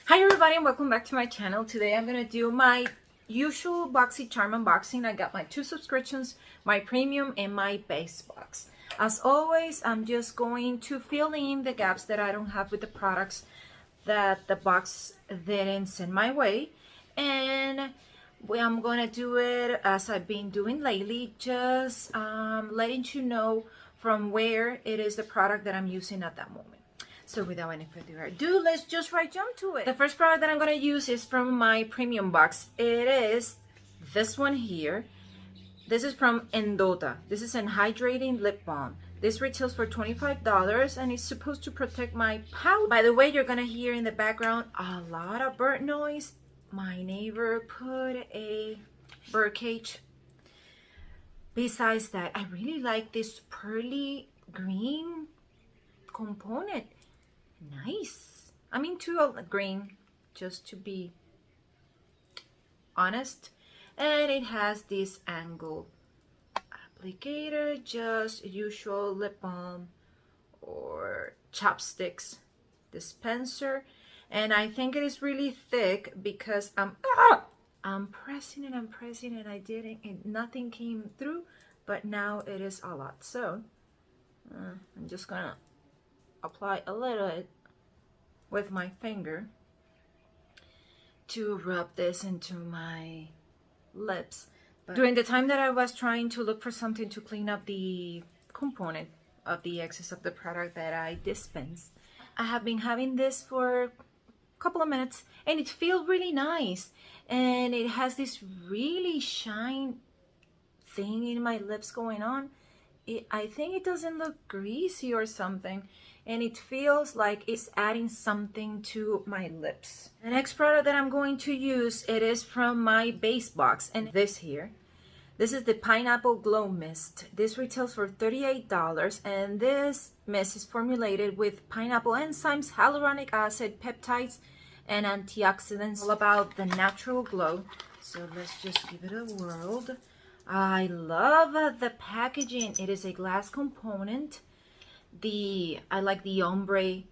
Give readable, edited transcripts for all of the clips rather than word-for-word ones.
Hi everybody and welcome back to my channel. Today I'm going to do my usual Boxycharm unboxing. I got my 2 subscriptions, my premium and my base box. As always, I'm just going to fill in the gaps that I don't have with the products that the box didn't send my way. And I'm going to do it as I've been doing lately, just letting you know from where it is the product that I'm using at that moment. So without any further ado, let's just jump to it. The first product that I'm going to use is from my premium box. It is this one here. This is from Endota. This is an hydrating lip balm. This retails for $25 and it's supposed to protect my pout. By the way, you're going to hear in the background a lot of bird noise. My neighbor put a bird cage. Besides that, I really like this pearly green component. Nice. I'm into green, just to be honest. And it has this angle applicator, just usual lip balm or chopsticks dispenser. And I think it is really thick because I'm pressing and nothing came through, but now it is a lot. So I'm just gonna apply a little bit with my finger to rub this into my lips. But during the time that I was trying to look for something to clean up the component of the excess of the product that I dispensed, I have been having this for a couple of minutes and it feels really nice, and it has this really shine thing in my lips going on. I think it doesn't look greasy or something, and it feels like it's adding something to my lips. The next product that I'm going to use, it is from my base box, and this here. This is the Pineapple Glow Mist. This retails for $38, and this mist is formulated with pineapple enzymes, hyaluronic acid, peptides, and antioxidants, all about the natural glow. So let's just give it a whirl. I love the packaging. It is a glass component. I like the ombre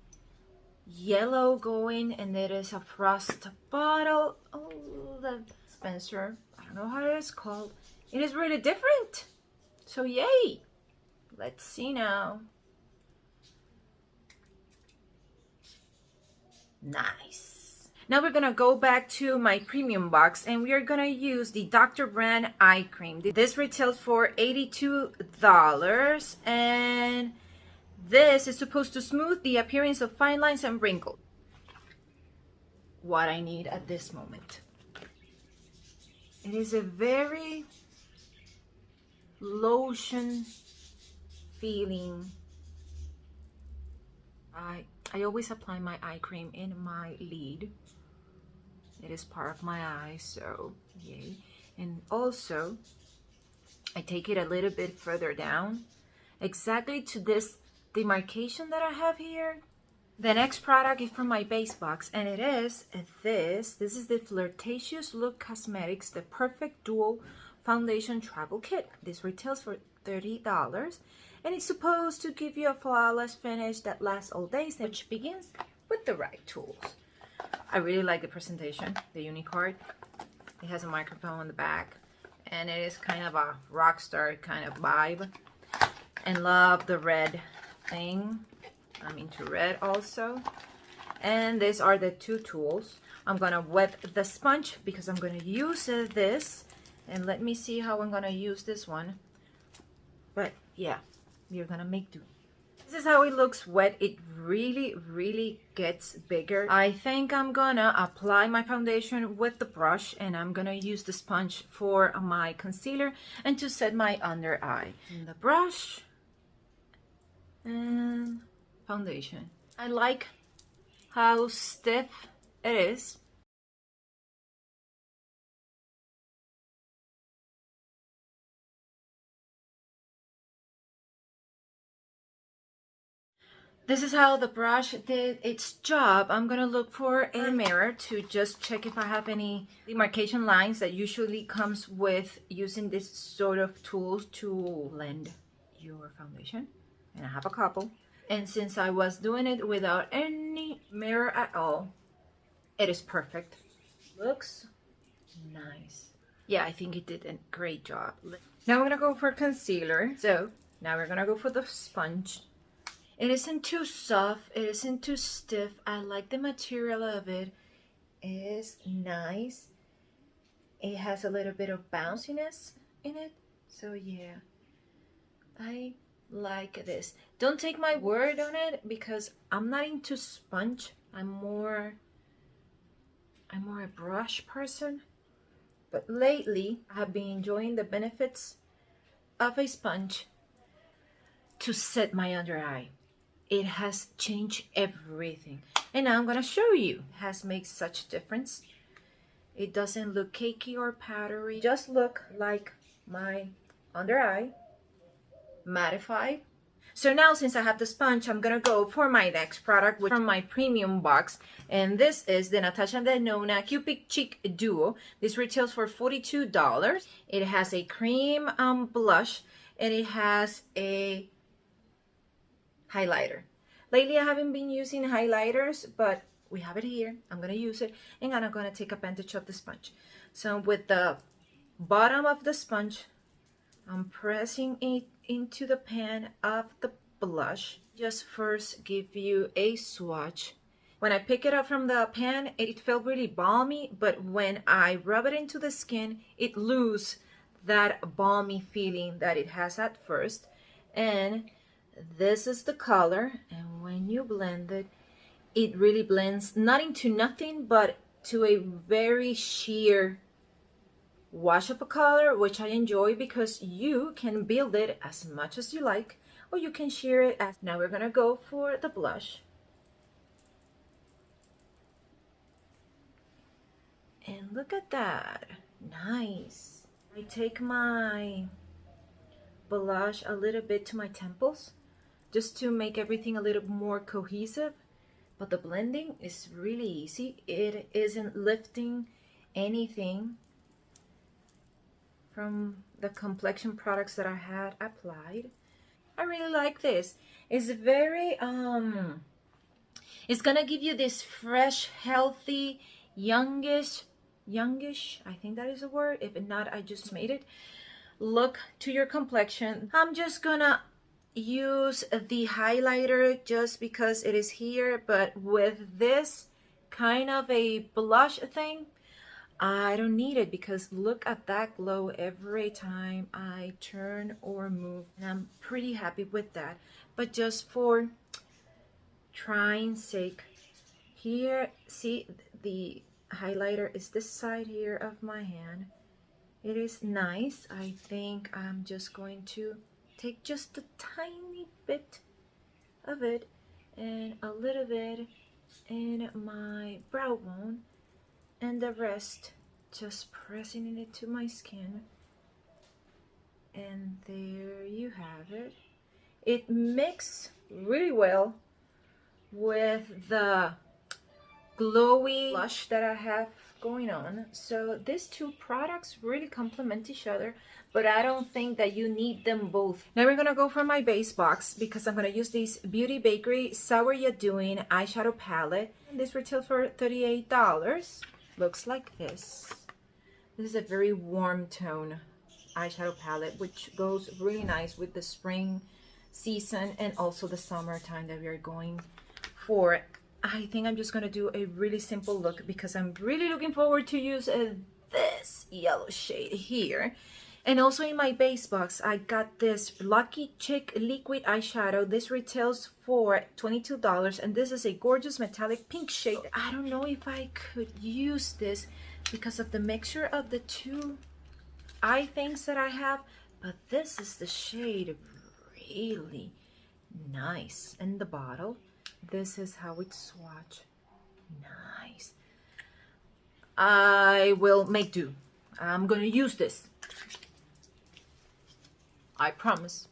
yellow going, and there is a frost bottle. Oh, the dispenser, I don't know how it is called. It is really different, so yay. Let's see now. Nice. Now we're gonna go back to my premium box and we are gonna use the Dr. Brandt eye cream. This retails for $82, and this is supposed to smooth the appearance of fine lines and wrinkles. What I need at this moment. It is a very lotion feeling. I always apply my eye cream in my lid. It is part of my eye, so yay. And also, I take it a little bit further down, exactly to this demarcation that I have here. The next product is from my base box, and it is this. This is the Flirtacious Look Cosmetics, the Perfect Duel Foundation Travel Kit. This retails for $30, and it's supposed to give you a flawless finish that lasts all days, which begins with the right tools. I really like the presentation, the Unicard. It has a microphone on the back, and it is kind of a rock star kind of vibe. And love the red thing. I'm into red also. And these are the 2 tools. I'm gonna wet the sponge because I'm gonna use this. And let me see how I'm gonna use this one. But yeah, we're gonna make do. This is how it looks wet. It really gets bigger. I think I'm gonna apply my foundation with the brush, and I'm gonna use the sponge for my concealer and to set my under eye. And the brush and foundation. I like how stiff it is. This is how the brush did its job. I'm gonna look for a mirror to just check if I have any demarcation lines that usually comes with using this sort of tools to blend your foundation. And I have a couple. And since I was doing it without any mirror at all, It is perfect. Looks nice. Yeah, I think it did a great job. Now we're gonna go for concealer. So now we're gonna go for the sponge. It isn't too soft, it isn't too stiff. I like the material of it. It is nice. It has a little bit of bounciness in it. So yeah, I like this. Don't take my word on it because I'm not into sponge. I'm more a brush person. But lately, I have been enjoying the benefits of a sponge to set my under eye. It has changed everything. And now I'm gonna show you. It has made such difference. It doesn't look cakey or powdery. Just look like my under eye, mattified. So now since I have the sponge, I'm gonna go for my next product, which is from my premium box. And this is the Natasha Denona Cupid Chic Duo. This retails for $42. It has a cream blush and it has a highlighter. Lately I haven't been using highlighters, but we have it here. I'm gonna use it and I'm gonna take advantage of the sponge. So with the bottom of the sponge, I'm pressing it into the pan of the blush. Just first give you a swatch. When I pick it up from the pan, it felt really balmy, but when I rub it into the skin, it loses that balmy feeling that it has at first. And this is the color, and when you blend it, it really blends not into nothing, but to a very sheer wash of a color, which I enjoy because you can build it as much as you like, or you can sheer it as. Now we're gonna go for the blush. And look at that, nice. I take my blush a little bit to my temples, just to make everything a little more cohesive. But the blending is really easy. It isn't lifting anything from the complexion products that I had applied. I really like this. It's very it's gonna give you this fresh, healthy, youngish, I think that is a word. If not, I just made it. Look to your complexion. I'm just gonna use the highlighter just because it is here, but with this kind of a blush thing, I don't need it because look at that glow every time I turn or move, and I'm pretty happy with that. But just for trying sake, here, see, the highlighter is this side here of my hand. It is nice. I think I'm just going to take just a tiny bit of it and a little bit in my brow bone, and the rest just pressing it to my skin. And there you have it. It mixes really well with the glowy blush that I have going on. So these two products really complement each other, but I don't think that you need them both. Now we're gonna go for my base box because I'm gonna use this Beauty Bakerie Sour Ya Doing eyeshadow palette. This retails for $38. Looks like this. This is a very warm tone eyeshadow palette, which goes really nice with the spring season and also the summertime that we are going for. I think I'm just gonna do a really simple look because I'm really looking forward to use this yellow shade here. And also in my base box, I got this Lucky Chick liquid eyeshadow. This retails for $22, and this is a gorgeous metallic pink shade. I don't know if I could use this because of the mixture of the two eye things that I have, but this is the shade really nice in the bottle. This is how it swatch. Nice. I will make do. I'm gonna use this, I promise.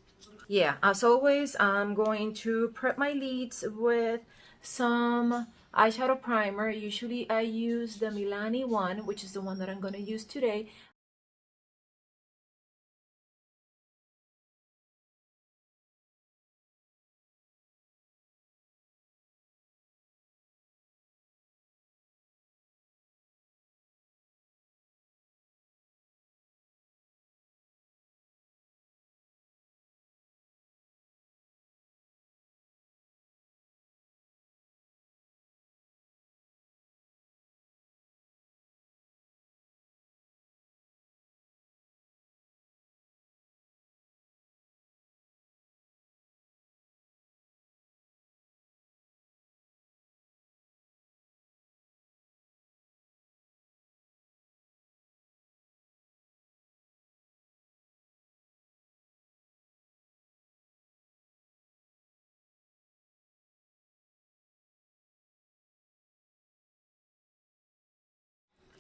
Yeah, as always, I'm going to prep my lids with some eyeshadow primer. Usually I use the Milani one, which is the one that I'm gonna use today.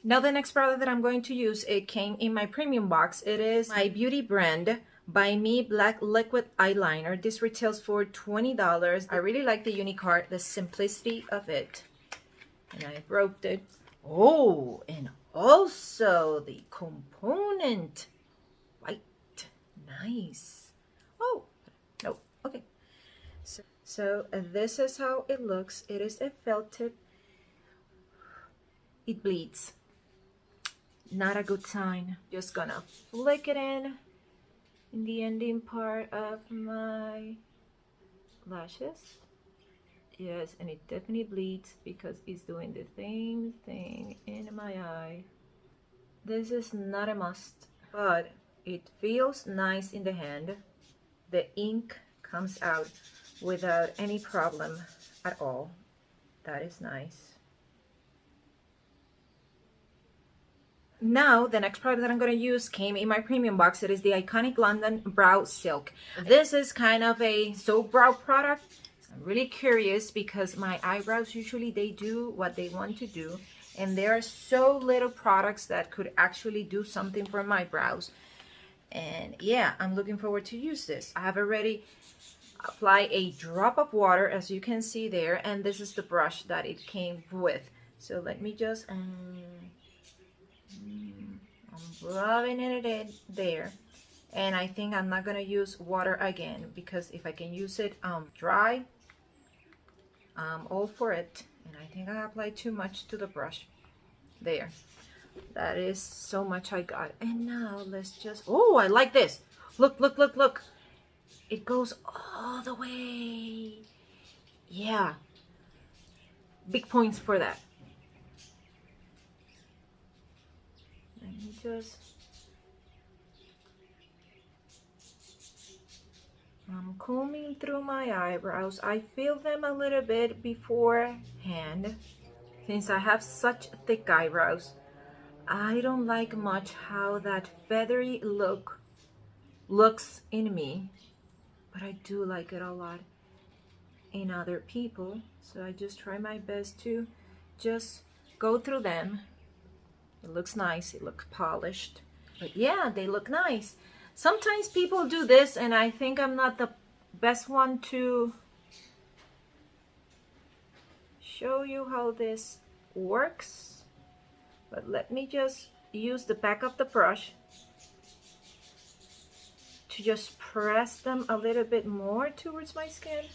Now the next product that I'm going to use, it came in my premium box. It is my beauty brand by Me Black Liquid Eyeliner. This retails for $20. I really like the Unicard, the simplicity of it. And I broke it. Oh, and also the component. White. Nice. Oh, no. Okay. So this is how it looks. It is a felt tip. It bleeds. Not a good sign. Just gonna flick it in the ending part of my lashes. Yes, and it definitely bleeds because it's doing the same thing in my eye. This is not a must, but it feels nice in the hand. The ink comes out without any problem at all. That is nice. Now, the next product that I'm going to use came in my premium box. It is the Iconic London Brow Silk. This is kind of a soap brow product. I'm really curious because my eyebrows usually they do what they want to do. And there are so little products that could actually do something for my brows. And yeah, I'm looking forward to use this. I have already applied a drop of water, as you can see there. And this is the brush that it came with. So let me just... I'm rubbing it in there, and I think I'm not gonna use water again because if I can use it dry, I'm all for it. And I think I applied too much to the brush there. That is so much I got. And now let's just, oh, I like this. Look, look, look, look. It goes all the way. Yeah, big points for that. I'm combing through my eyebrows. I feel them a little bit beforehand. Since I have such thick eyebrows, I don't like much how that feathery look looks in me, but I do like it a lot in other people. So I just try my best to just go through them. It looks nice, it looks polished, but yeah, they look nice. Sometimes people do this and I think I'm not the best one to show you how this works, but let me just use the back of the brush to just press them a little bit more towards my skin.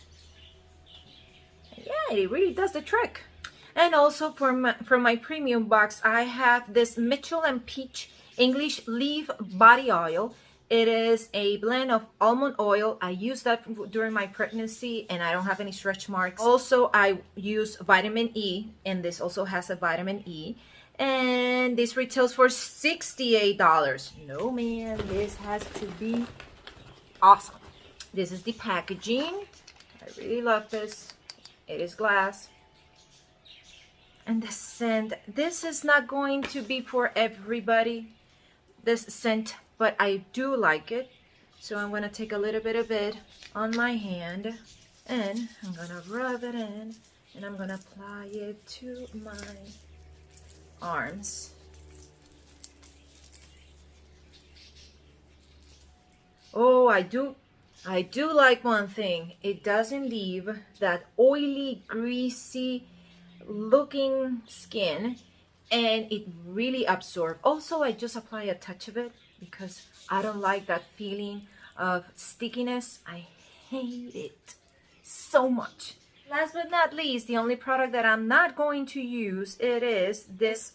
Yeah, it really does the trick. And also from my premium box, I have this Michell Peach English Leaf Body Oil. It is a blend of almond oil. I used that during my pregnancy and I don't have any stretch marks. Also, I use vitamin E, and this also has a vitamin E. And this retails for $68. No man, this has to be awesome. This is the packaging. I really love this. It is glass. And the scent, this is not going to be for everybody, this scent, but I do like it. So I'm going to take a little bit of it on my hand and I'm going to rub it in and I'm going to apply it to my arms. Oh, I do like one thing. It doesn't leave that oily, greasy looking skin, and it really absorbs. Also, I just apply a touch of it because I don't like that feeling of stickiness. I hate it so much. Last but not least, the only product that I'm not going to use, it is this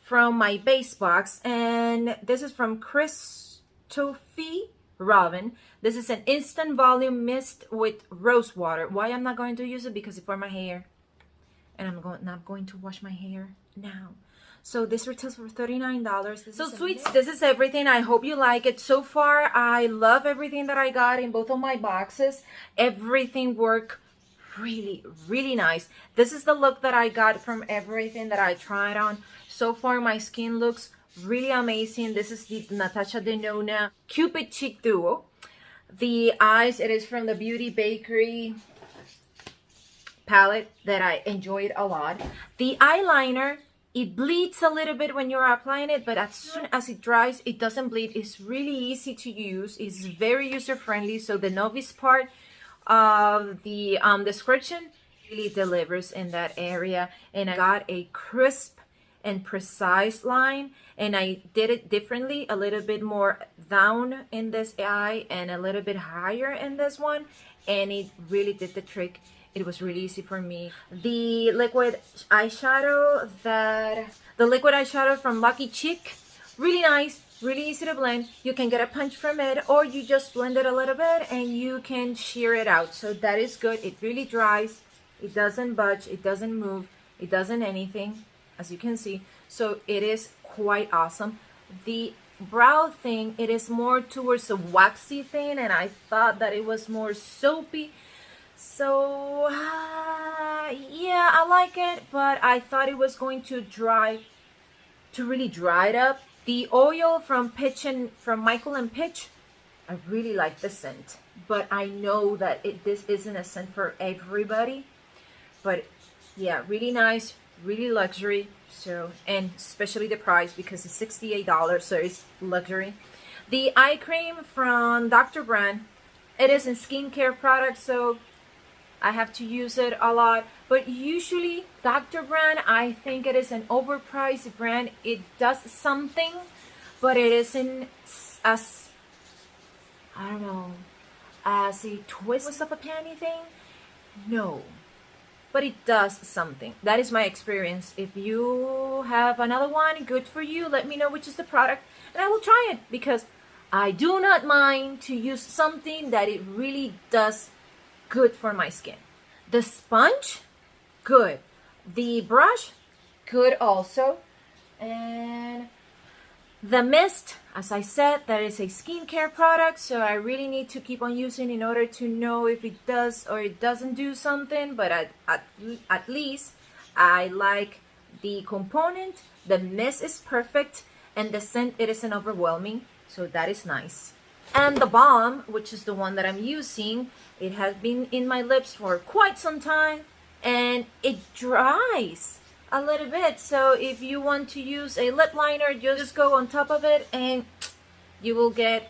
from my base box, and this is from Christophe Robin. This is an instant volume mist with rose water. Why I'm not going to use it? Because it's for my hair. And I'm not going to wash my hair now. So this retails for $39. So sweets, this is everything. I hope you like it. So far, I love everything that I got in both of my boxes. Everything worked really, really nice. This is the look that I got from everything that I tried on. So far, my skin looks really amazing. This is the Natasha Denona Cupid Chic Duo. The eyes, it is from the Beauty Bakerie palette that I enjoyed a lot. The eyeliner It bleeds a little bit when you're applying it, but as soon as it dries, it doesn't bleed. It's really easy to use. It's very user-friendly. So the novice part of the description really delivers in that area. And I got a crisp and precise line, and I did it differently, a little bit more down in this eye and a little bit higher in this one, and it really did the trick. It was really easy for me. The liquid eyeshadow from Lucky Chic, really nice, really easy to blend. You can get a punch from it, or you just blend it a little bit and you can shear it out. So that is good. It really dries. It doesn't budge. It doesn't move. It doesn't anything, as you can see. So it is quite awesome. The brow thing, it is more towards a waxy thing, and I thought that it was more soapy. So yeah, I like it, but I thought it was going to really dry it up. The oil from Michael and Peach, I really like the scent, but I know that this isn't a scent for everybody. But yeah, really nice, really luxury. So, and especially the price, because it's $68, so it's luxury. The eye cream from Dr. Brandt, it is a skincare product, so I have to use it a lot. But usually Dr. Brandt, I think it is an overpriced brand. It does something, but it isn't as, I don't know, as a twist of a panty thing. No, but it does something. That is my experience. If you have another one, good for you. Let me know which is the product, and I will try it, because I do not mind to use something that it really does good for my skin. The sponge, good. The brush, good also. And the mist, as I said, that is a skincare product, so I really need to keep on using in order to know if it does or it doesn't do something. But at least I like the component. The mist is perfect, and the scent, it isn't overwhelming, so that is nice. And the balm, which is the one that I'm using, it has been in my lips for quite some time, and it dries a little bit. So if you want to use a lip liner, just go on top of it and you will get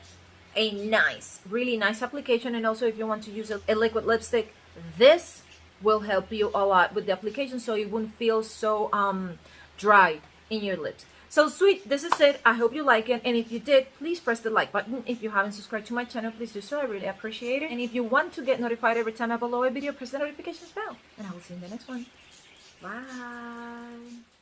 a nice, really nice application. And also if you want to use a liquid lipstick, this will help you a lot with the application, so it won't feel so dry in your lips. So sweet, this is it. I hope you like it, and if you did, please press the like button. If you haven't subscribed to my channel, please do so. I really appreciate it. And if you want to get notified every time I upload a video, press the notifications bell, and I will see you in the next one. Bye.